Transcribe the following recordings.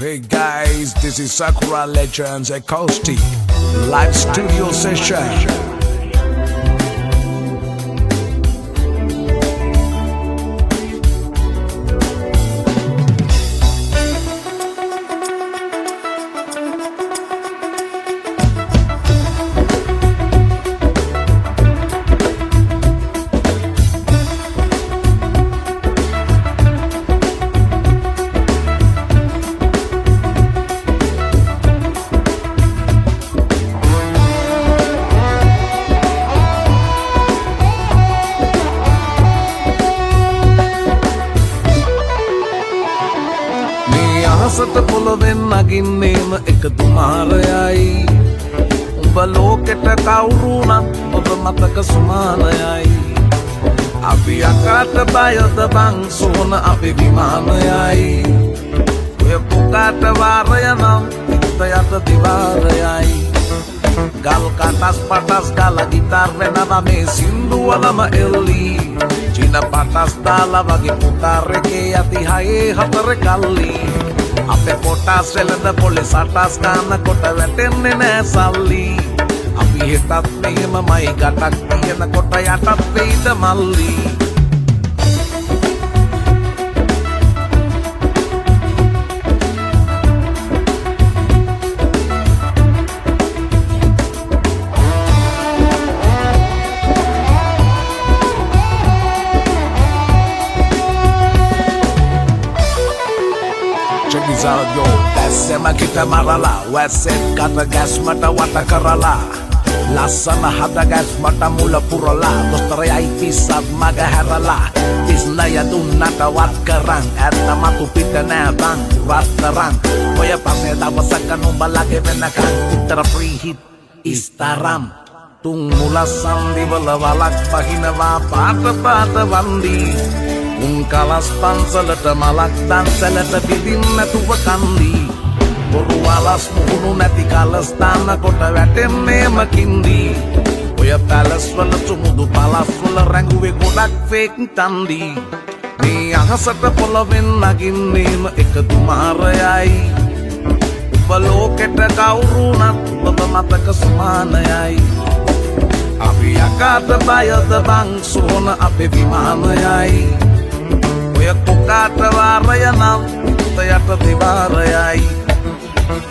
Hey guys, this is Sakura Legends Acoustic live studio session. අහසට පොළොවෙන් නගින්නේම එක දුමාරයයි උඹ ලෝකෙට කවුරුනත් ඔබ මතක සුමානයයි අපි අකාට බයද බං සෝන අපි විමානයයි ඔය පුකාට වාරය නම් ඉතයට දිවාරයයි ගල් කටස් පටස් ගල ගිටාර් වෙනවා මේ සින්දුවලම එල්ලි චින පටස් දාලා වගේ පුතාර එකේ යති හයේ හතර කල්ලි අපේ පොටස් වෙලද පොලිස් අටස් ගන්න කොට වැටෙන්නේ නෑ සල්ලි අපි හිතත් මෙහෙමමයි ගටක් තියෙන කොට යටත් වෙයිද මල්ලි Yo, ඇස්සෙම කිට මරලා වැස්සෙත් කට ගැස්මට වට කරලා ලස්සන හද ගැස්මට මුල පුරලා දොස්තරයයි පිස්සත් මග හැරලා තිස්නය දුන්නට වත් කරන් ඇත්ත මතු පිට නෑ බං රත්තරන් ඔය පස්සේ දවසක නුඹලගේ වෙනකන් උත්තර free hit ඉස්තරම් තුන් මුල සන්දිවල වලක් පහිනවා පාට පාට වන්දි උන් කලස් පන්සලට මලක් දන්සලට පිදින් නැතුව කන්දී බොරු වලස් මුහුණු නැති කලස් දාන්න කොට වැටෙන්නේම කින්දී ඔය පැලස් වල සුමුදු පලස් වල රැඟුවේ ගොඩක් ෆේක් තන්දී මේ අහසට පොළොවෙන් නගින්නේම එක දුමාරයයි ඔබ ලෝකෙට කවුරුනත් ඔබ මතක සුමානයයි අපි අකාට බයද බං සෝන අපේ විමානයයි ඔය කොකාට වාරය නම් ඉතයට දිවාරයයි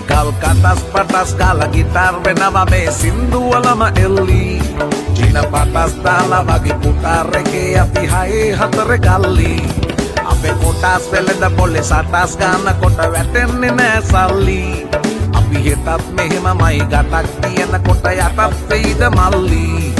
ගල් කටස් පටස් ගල ගිටාර් වෙනවා මේ සින්දුවලම එල්ලි චින පටස් දාලා වගේ පුතාර එකේ අපි හයේ හතර කල්ලි අපේ කොටස් වෙලද පොලිස් අටස් ගන්න කොට වැටෙන්නේ නෑ සල්ලි අපි හිතත් මෙහෙමමයි ගටක් තියෙන කොට යටත් වෙයිද මල්ලි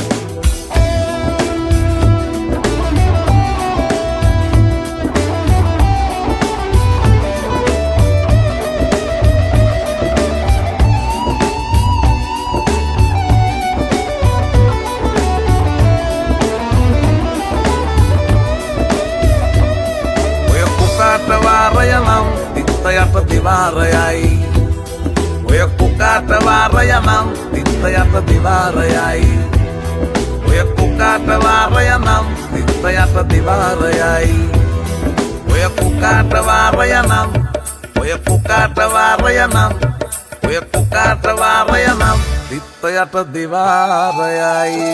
වාරය නම් ඉතයට දිවාරයයි ඔය කුකාට වාරය නම් ඉතයට දිවාරයයි ඔය කුකාට වාරය නම් ඉතයට දිවාරයයි ඔය කුකාට වාරය නම් ඔය කුකාට වාරය නම් ඔය කුකාට වාරය නම් ඉතයට දිවාරයයි